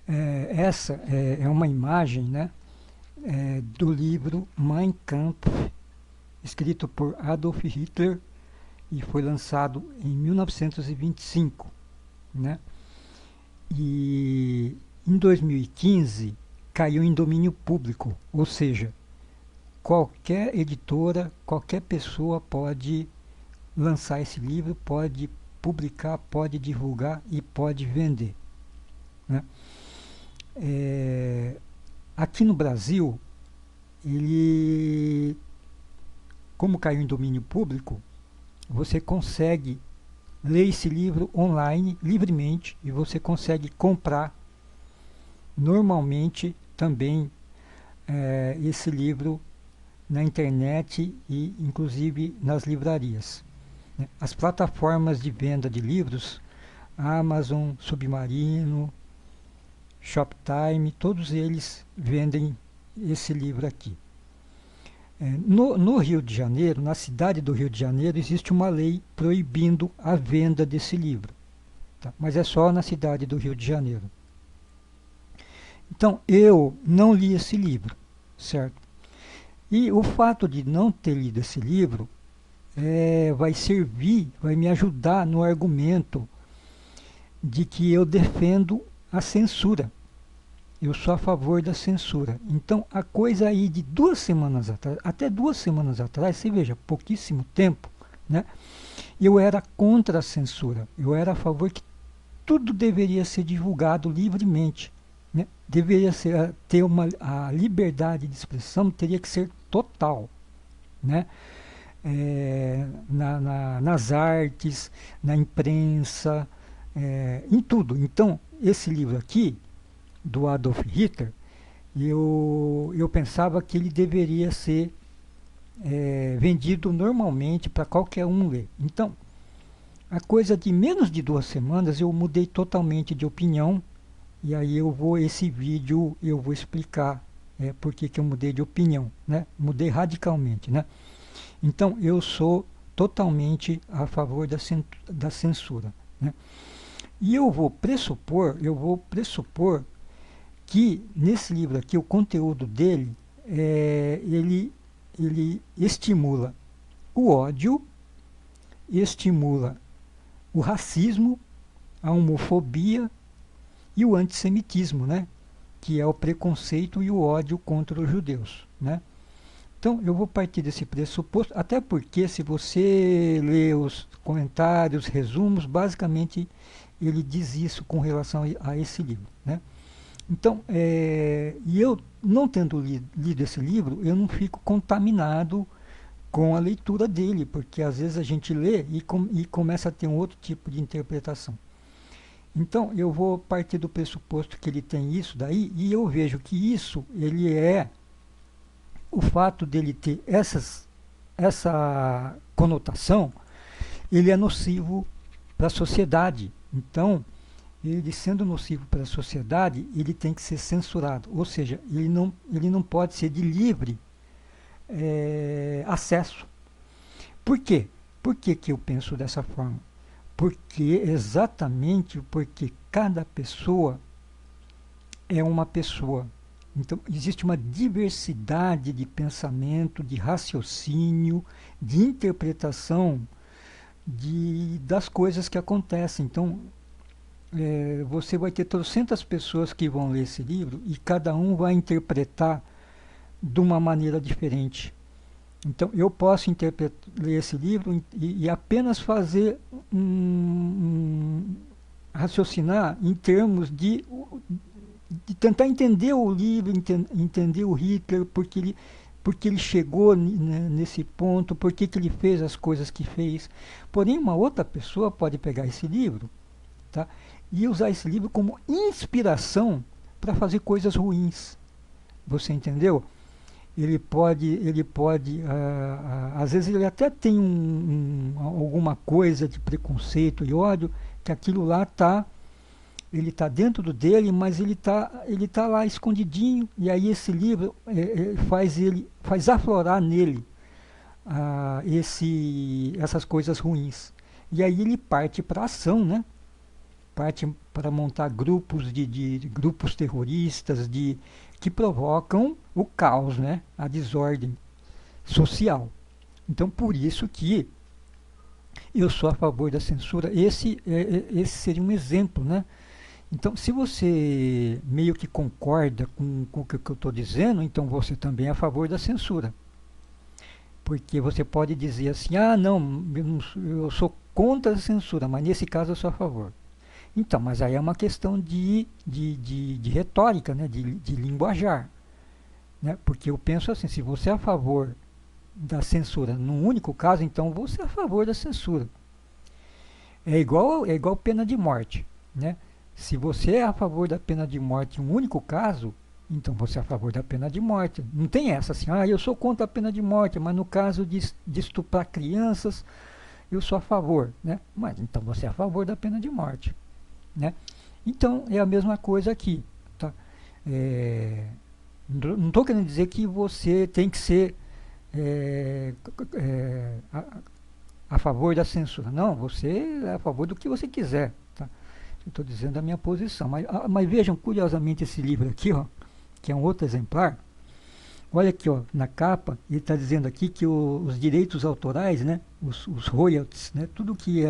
Essa é uma imagem, né, do livro Mein Kampf, escrito por Adolf Hitler e foi lançado em 1925, né? E em 2015 caiu em domínio público, ou seja, qualquer editora, qualquer pessoa pode lançar esse livro, pode publicar, pode divulgar e pode vender, né? É, aqui no Brasil, ele, como caiu em domínio público, você consegue ler esse livro online livremente e você consegue comprar normalmente também esse livro na internet e inclusive nas livrarias, né? As plataformas de venda de livros, Amazon, Submarino, Shoptime, todos eles vendem esse livro aqui. No Rio de Janeiro, na cidade do Rio de Janeiro, existe uma lei proibindo a venda desse livro, tá? Mas é só na cidade do Rio de Janeiro. Então, eu não li esse livro, certo? E o fato de não ter lido esse livro vai servir, vai me ajudar no argumento de que eu defendo a censura. Eu sou a favor da censura. Então, a coisa aí de 2 semanas atrás, até 2 semanas atrás, você veja, pouquíssimo tempo, né? Eu era contra a censura. Eu era a favor que tudo deveria ser divulgado livremente, né? Deveria ter a liberdade de expressão teria que ser total, né? Nas artes, na imprensa, em tudo. Então, esse livro aqui, do Adolf Hitler, eu pensava que ele deveria ser vendido normalmente para qualquer um ler. Então, a coisa de menos de 2 semanas eu mudei totalmente de opinião e aí esse vídeo eu vou explicar por que eu mudei de opinião, né? Mudei radicalmente, né? Então, eu sou totalmente a favor da censura, né? E eu vou pressupor que nesse livro aqui, o conteúdo dele, ele estimula o ódio, estimula o racismo, a homofobia e o antissemitismo, né? Que é o preconceito e o ódio contra os judeus, né? Então, eu vou partir desse pressuposto, até porque se você lê os comentários, resumos, basicamente ele diz isso com relação a esse livro, né? Então, e eu não tendo lido esse livro, eu não fico contaminado com a leitura dele, porque às vezes a gente lê e começa a ter um outro tipo de interpretação. Então, eu vou partir do pressuposto que ele tem isso daí, e eu vejo que isso, ele o fato dele ter essa conotação, ele é nocivo para a sociedade. Então, ele sendo nocivo para a sociedade, ele tem que ser censurado. Ou seja, ele não pode ser de livre acesso. Por quê? Por que eu penso dessa forma? Exatamente porque cada pessoa é uma pessoa. Então, existe uma diversidade de pensamento, de raciocínio, de interpretação das coisas que acontecem. Então, você vai ter trocentas pessoas que vão ler esse livro e cada um vai interpretar de uma maneira diferente. Então, eu posso ler esse livro e apenas fazer raciocinar em termos de tentar entender o livro, entender o Hitler, porque ele chegou nesse ponto, porque ele fez as coisas que fez. Porém, uma outra pessoa pode pegar esse livro, tá, e usar esse livro como inspiração para fazer coisas ruins. Você entendeu? Às vezes ele até tem alguma coisa de preconceito e ódio, que aquilo lá ele está dentro dele, mas ele tá lá escondidinho, e aí esse livro faz aflorar nele essas coisas ruins. E aí ele parte para a ação, né? parte para montar grupos de grupos terroristas que provocam o caos, né? A desordem social. Então, por isso que eu sou a favor da censura. Esse seria um exemplo, né? Então, se você meio que concorda com o que eu estou dizendo, então você também é a favor da censura. Porque você pode dizer assim, ah, não, eu sou contra a censura, mas nesse caso eu sou a favor. Então, mas aí é uma questão de retórica, né? De linguajar. Né? Porque eu penso assim, se você é a favor da censura num único caso, então você é a favor da censura. É igual pena de morte. Né? Se você é a favor da pena de morte em um único caso, então você é a favor da pena de morte. Não tem essa assim, ah, eu sou contra a pena de morte, mas no caso de estuprar crianças, eu sou a favor. Né? Mas então você é a favor da pena de morte. Né? Então é a mesma coisa aqui. Tá? Não estou querendo dizer que você tem que ser a favor da censura. Não, você é a favor do que você quiser. Tá? Eu estou dizendo a minha posição. Mas vejam, curiosamente, esse livro aqui, ó, que é um outro exemplar. Olha aqui, ó, na capa, ele está dizendo aqui que os direitos autorais, né, os royalties, né, tudo que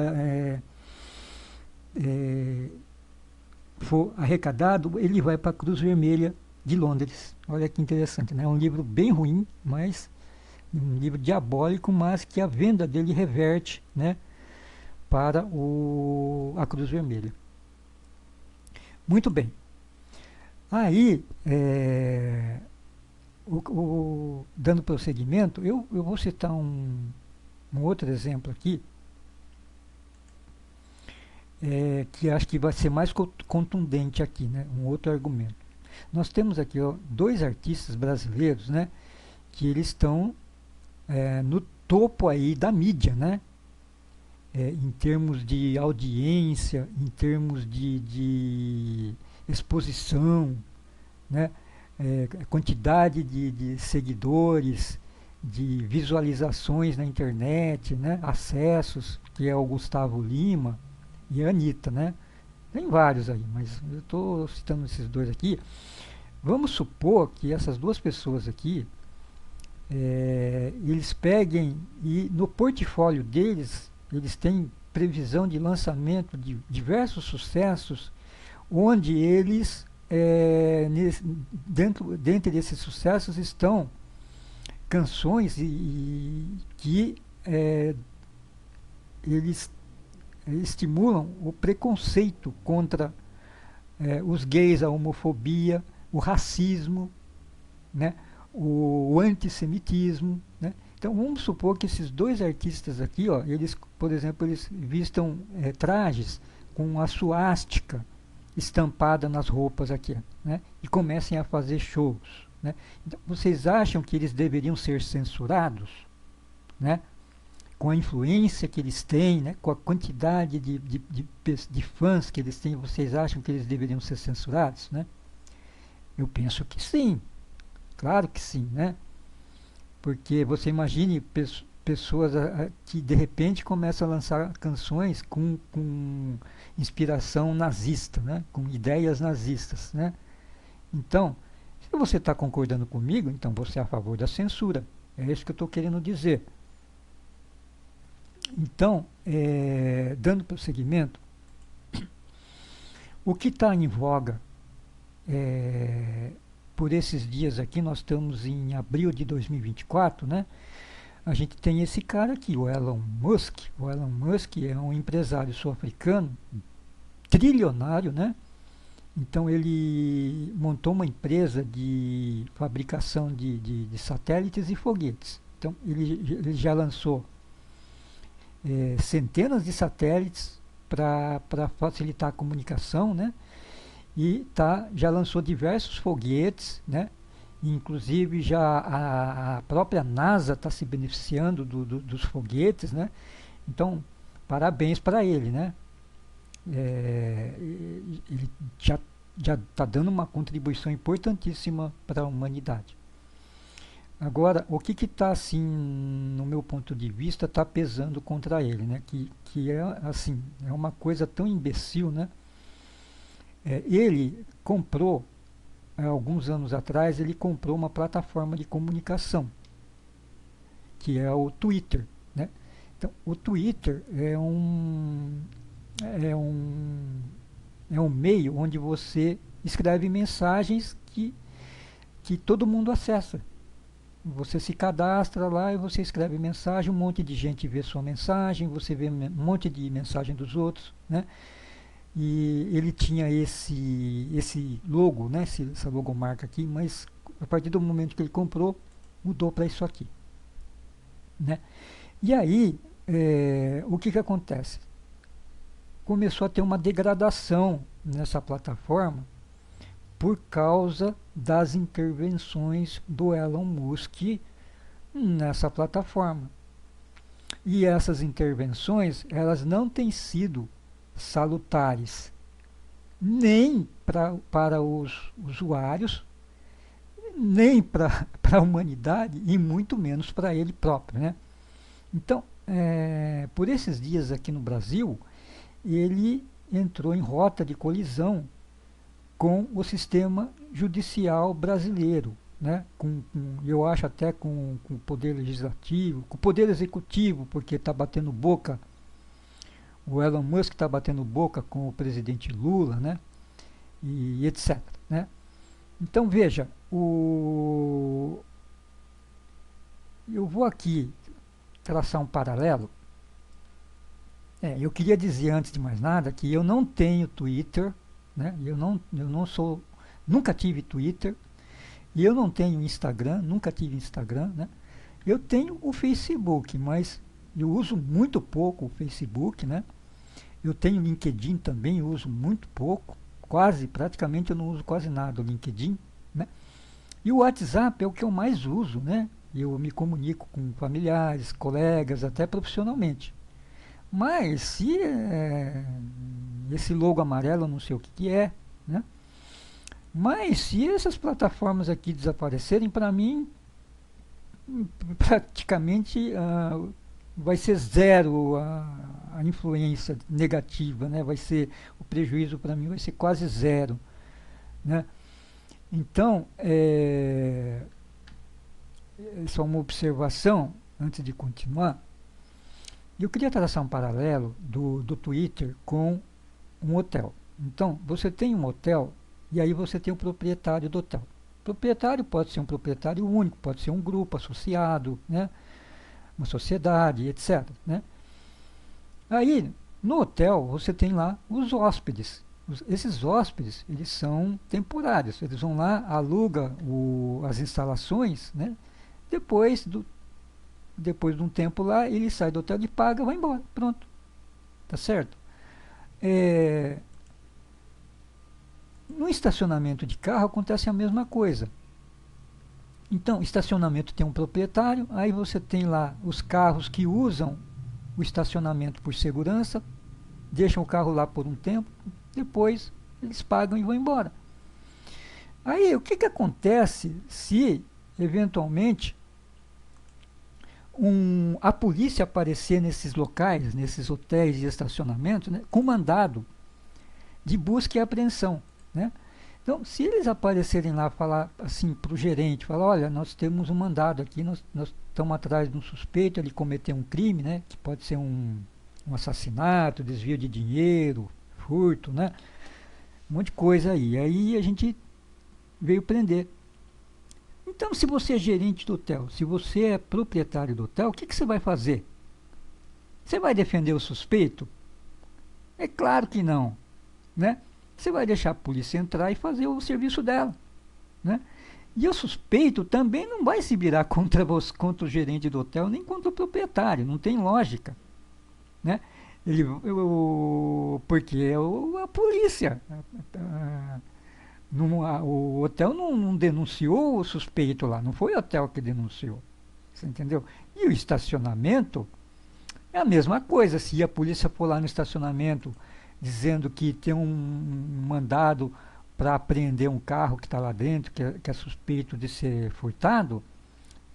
for arrecadado, ele vai para a Cruz Vermelha de Londres. Olha que interessante, né? É um livro bem ruim, mas um livro diabólico, mas que a venda dele reverte, né, para a Cruz Vermelha. Muito bem. Aí, dando prosseguimento, eu vou citar um outro exemplo aqui, que acho que vai ser mais contundente aqui, né? Um outro argumento. Nós temos aqui, ó, dois artistas brasileiros, né, que eles estão no topo aí da mídia, né? Em termos de audiência, em termos de exposição, né? Quantidade de seguidores, de visualizações na internet, né? Acessos, que é o Gustavo Lima e a Anitta, né? Tem vários aí, mas eu estou citando esses dois aqui. Vamos supor que essas duas pessoas aqui, eles peguem e no portfólio deles, eles têm previsão de lançamento de diversos sucessos, onde eles, dentro desses sucessos, estão canções que eles estimulam o preconceito contra os gays, a homofobia, o racismo, né, o antissemitismo. Né? Então vamos supor que esses dois artistas aqui, ó, eles, por exemplo, eles vistam trajes com a suástica estampada nas roupas aqui, né, e comecem a fazer shows. Né? Então, vocês acham que eles deveriam ser censurados? Né? Com a influência que eles têm, né, com a quantidade de fãs que eles têm, vocês acham que eles deveriam ser censurados? Né? Eu penso que sim, claro que sim, né? Porque você imagine pessoas que de repente começam a lançar canções com inspiração nazista, né? Com ideias nazistas, né? Então, se você está concordando comigo, então você é a favor da censura. É isso que eu estou querendo dizer. Então, dando prosseguimento, o que está em voga por esses dias aqui, nós estamos em abril de 2024, né? A gente tem esse cara aqui, o Elon Musk. O Elon Musk é um empresário sul-africano, trilionário, né? Então ele montou uma empresa de fabricação de satélites e foguetes. Então ele já lançou centenas de satélites para facilitar a comunicação, né? E já lançou diversos foguetes, né? Inclusive já a própria NASA está se beneficiando dos foguetes, né? Então, parabéns para ele, né? Ele já está dando uma contribuição importantíssima para a humanidade. Agora, o que está, assim, no meu ponto de vista, está pesando contra ele, né? Que é, assim, é uma coisa tão imbecil, né? Ele comprou, alguns anos atrás, ele comprou uma plataforma de comunicação, que é o Twitter, né? Então, o Twitter é um, é um meio onde você escreve mensagens que todo mundo acessa. Você se cadastra lá e você escreve mensagem, um monte de gente vê sua mensagem, você vê um monte de mensagem dos outros, né? E ele tinha esse logo, né? Essa logomarca aqui, mas a partir do momento que ele comprou, mudou para isso aqui, né? E aí, o que acontece? Começou a ter uma degradação nessa plataforma por causa das intervenções do Elon Musk nessa plataforma. E essas intervenções, elas não têm sido salutares nem para os usuários, nem para a humanidade e muito menos para ele próprio, né? Então, por esses dias aqui no Brasil, ele entrou em rota de colisão com o sistema judicial brasileiro, né? Eu acho até com o poder legislativo, com o poder executivo, porque está batendo boca, o Elon Musk está batendo boca com o presidente Lula, né? E etc, né? Então veja, eu vou aqui traçar um paralelo. Eu queria dizer antes de mais nada que eu não tenho Twitter, né? Eu não sou, nunca tive Twitter, e eu não tenho Instagram, nunca tive Instagram, né? Eu tenho o Facebook, mas eu uso muito pouco o Facebook, né? Eu tenho LinkedIn também, eu uso muito pouco, praticamente eu não uso quase nada o LinkedIn, né? E o WhatsApp é o que eu mais uso, né? Eu me comunico com familiares, colegas, até profissionalmente. Mas se esse logo amarelo, eu não sei o que é, né? Mas se essas plataformas aqui desaparecerem, para mim, praticamente vai ser zero a influência negativa, né? Vai ser, o prejuízo para mim vai ser quase zero, né? Então, só uma observação antes de continuar. Eu queria traçar um paralelo do Twitter com um hotel. Então, você tem um hotel e aí você tem o proprietário do hotel. O proprietário pode ser um proprietário único, pode ser um grupo associado, né? Uma sociedade, etc, né? Aí, no hotel, você tem lá os hóspedes. Esses hóspedes, eles são temporários. Eles vão lá, alugam as instalações, né? Depois de um tempo lá, ele sai do hotel e paga, vai embora. Pronto. Tá certo? No estacionamento de carro acontece a mesma coisa. Então, estacionamento tem um proprietário, aí você tem lá os carros que usam o estacionamento por segurança, deixam o carro lá por um tempo, depois eles pagam e vão embora. Aí, o que acontece se, eventualmente, a polícia aparecer nesses locais, nesses hotéis de estacionamento, né, com mandado de busca e apreensão, né? Então, se eles aparecerem lá, falar assim para o gerente, falar, olha, nós temos um mandado aqui, nós estamos atrás de um suspeito, ele cometeu um crime, né, que pode ser um assassinato, desvio de dinheiro, furto, né, um monte de coisa aí. Aí a gente veio prender. Então, se você é gerente do hotel, se você é proprietário do hotel, o que você vai fazer? Você vai defender o suspeito? É claro que não, né? Você vai deixar a polícia entrar e fazer o serviço dela, né? E o suspeito também não vai se virar contra o gerente do hotel, nem contra o proprietário, não tem lógica, né? Porque é a polícia. O hotel não denunciou o suspeito lá, não foi o hotel que denunciou, você entendeu? E o estacionamento é a mesma coisa. Se a polícia for lá no estacionamento dizendo que tem um mandado para apreender um carro que está lá dentro, que é suspeito de ser furtado, o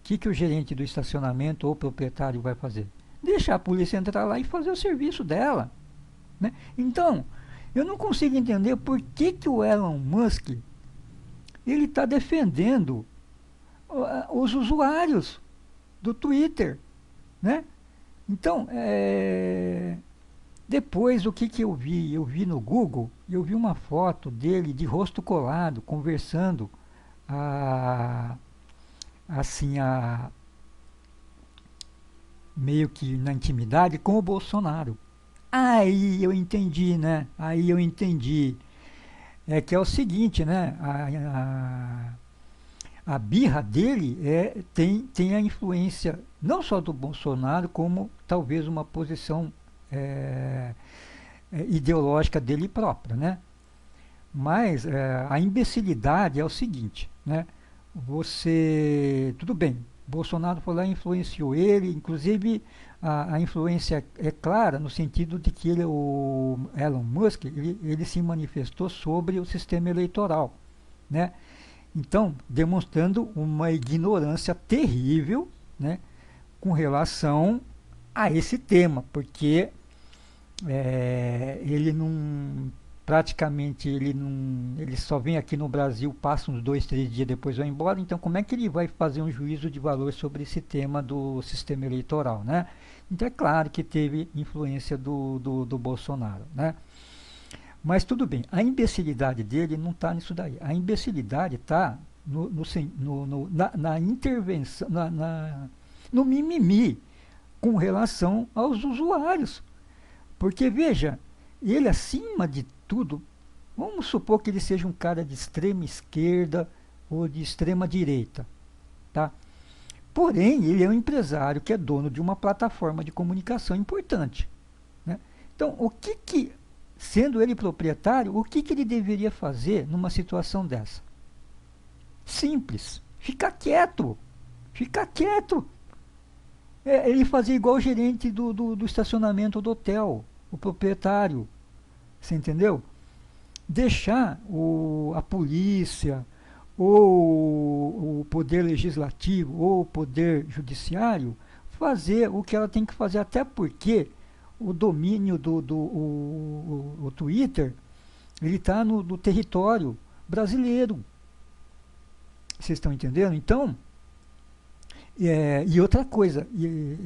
que o gerente do estacionamento ou o proprietário vai fazer? Deixar a polícia entrar lá e fazer o serviço dela, né? Então, Eu não consigo entender por que, que o Elon Musk ele está defendendo os usuários do Twitter, né? Então, depois o que, que eu vi? Eu vi no Google, eu vi uma foto dele de rosto colado, conversando a, assim, meio que na intimidade com o Bolsonaro. Aí eu entendi, né? Aí eu entendi. É que é o seguinte, né? A birra dele tem a influência não só do Bolsonaro, como talvez uma posição é, ideológica dele própria, né? Mas a imbecilidade é o seguinte, né? Tudo bem, Bolsonaro foi lá e influenciou ele, inclusive a influência é clara no sentido de que o Elon Musk ele se manifestou sobre o sistema eleitoral, né? Então, demonstrando uma ignorância terrível, né, com relação a esse tema, porque ele não praticamente ele só vem aqui no Brasil, passa uns 2, 3 dias, depois vai embora. Então, como é que ele vai fazer um juízo de valor sobre esse tema do sistema eleitoral, né? Então, é claro que teve influência do Bolsonaro, né? Mas tudo bem, a imbecilidade dele não está nisso daí. A imbecilidade está na intervenção, no mimimi com relação aos usuários. Porque, veja, ele acima de tudo, vamos supor que ele seja um cara de extrema esquerda ou de extrema direita, tá? Porém, ele é um empresário que é dono de uma plataforma de comunicação importante, né? Então, sendo ele proprietário, o que ele deveria fazer numa situação dessa? Simples, ficar quieto, ficar quieto. Ele fazia igual o gerente do estacionamento do hotel, o proprietário, você entendeu? Deixar a polícia, ou o poder legislativo, ou o poder judiciário fazer o que ela tem que fazer, até porque o domínio o Twitter, ele está no território brasileiro. Vocês estão entendendo? Então, e outra coisa,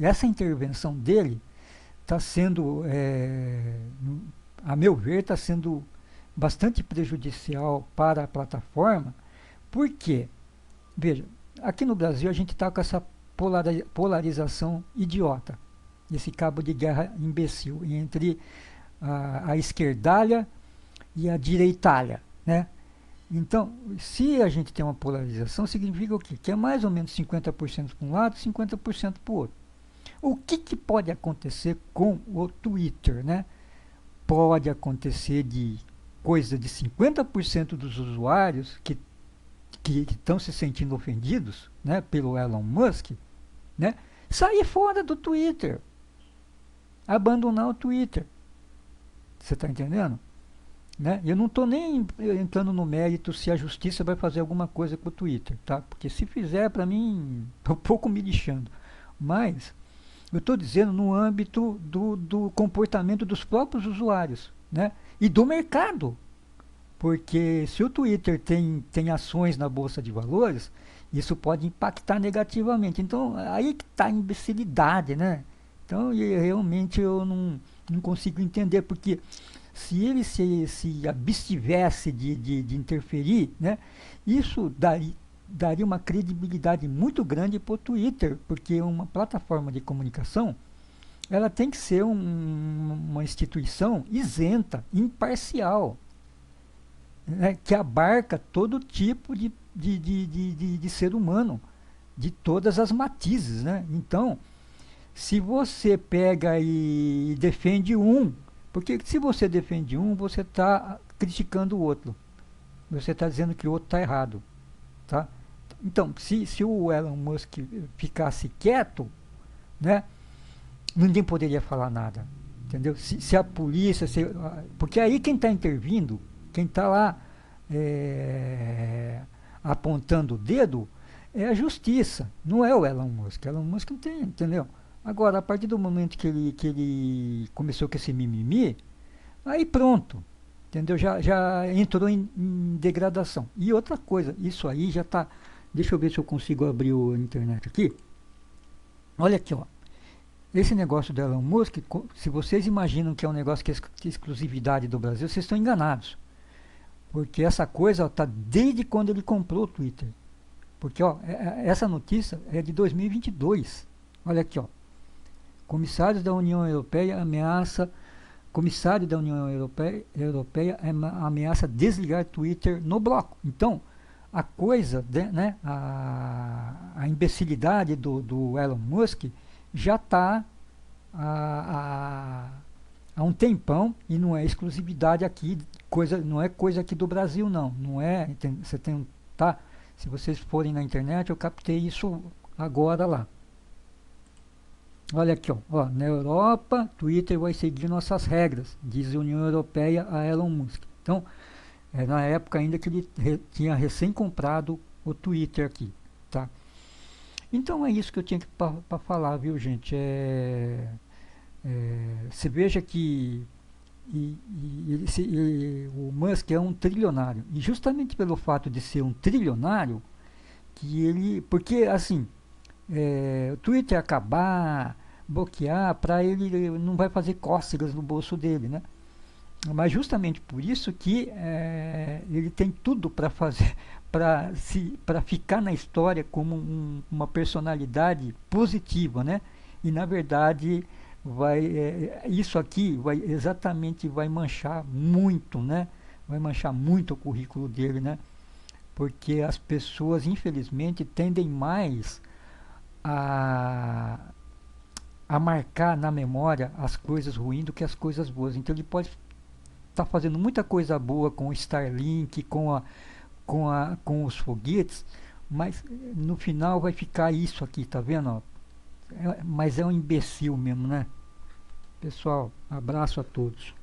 essa intervenção dele está sendo, a meu ver, está sendo bastante prejudicial para a plataforma. Por quê? Veja, aqui no Brasil a gente está com essa polarização idiota, esse cabo de guerra imbecil entre a esquerdalha e a direitalha, né? Então, se a gente tem uma polarização, significa o quê? Que é mais ou menos 50% para um lado e 50% para o outro. O que pode acontecer com o Twitter, né? Pode acontecer de coisa de 50% dos usuários que estão se sentindo ofendidos, né, pelo Elon Musk, né, sair fora do Twitter, abandonar o Twitter. Você está entendendo? Né? Eu não estou nem entrando no mérito se a justiça vai fazer alguma coisa com o Twitter, tá? Porque se fizer, para mim, estou um pouco me lixando. Mas eu estou dizendo no âmbito do comportamento dos próprios usuários, né? E do mercado. Porque se o Twitter tem ações na Bolsa de Valores, isso pode impactar negativamente. Então, aí que está a imbecilidade, né? Então, realmente eu não consigo entender, porque se ele se abstivesse de interferir, né, isso daria uma credibilidade muito grande para o Twitter, porque uma plataforma de comunicação, ela tem que ser uma instituição isenta, imparcial, né, que abarca todo tipo de ser humano, de todas as matizes, né? Então, se você pega e defende porque se você defende você está criticando o outro, você está dizendo que o outro está errado, tá? Então, se o Elon Musk ficasse quieto, né, ninguém poderia falar nada, entendeu? Se a polícia, porque aí quem está intervindo, quem está lá apontando o dedo, é a justiça, não é o Elon Musk. Elon Musk não tem, entendeu? Agora, a partir do momento que ele começou com esse mimimi, aí pronto, entendeu? Já entrou em degradação. E outra coisa, isso aí já está. Deixa eu ver se eu consigo abrir a internet aqui. Olha aqui, ó. Esse negócio do Elon Musk, se vocês imaginam que é um negócio que é exclusividade do Brasil, vocês estão enganados. Porque essa coisa está desde quando ele comprou o Twitter. Porque ó, essa notícia é de 2022. Olha aqui, ó. Comissário da União Europeia ameaça ameaça desligar Twitter no bloco. Então, a coisa, né, a imbecilidade do Elon Musk já está há um tempão e não é exclusividade aqui, não é coisa aqui do Brasil, não é, você tem, tá? Se vocês forem na internet, eu captei isso agora lá. Olha aqui, ó, na Europa, Twitter vai seguir nossas regras, diz a União Europeia a Elon Musk. Então, na época ainda que ele tinha recém comprado o Twitter aqui, tá? Então é isso que eu tinha para falar, viu, gente? Você veja que o Musk é um trilionário, e justamente pelo fato de ser um trilionário, porque assim, o Twitter acabar, bloquear, para ele não vai fazer cócegas no bolso dele, né? Mas justamente por isso que ele tem tudo para fazer, para ficar na história como uma personalidade positiva, né? E na verdade isso aqui vai manchar muito, né? Vai manchar muito o currículo dele, né? Porque as pessoas infelizmente tendem mais a marcar na memória as coisas ruins do que as coisas boas. Então ele pode estar fazendo muita coisa boa com o Starlink, com os foguetes, mas no final vai ficar isso aqui, tá vendo? Ó? Mas é um imbecil mesmo, né? Pessoal, abraço a todos.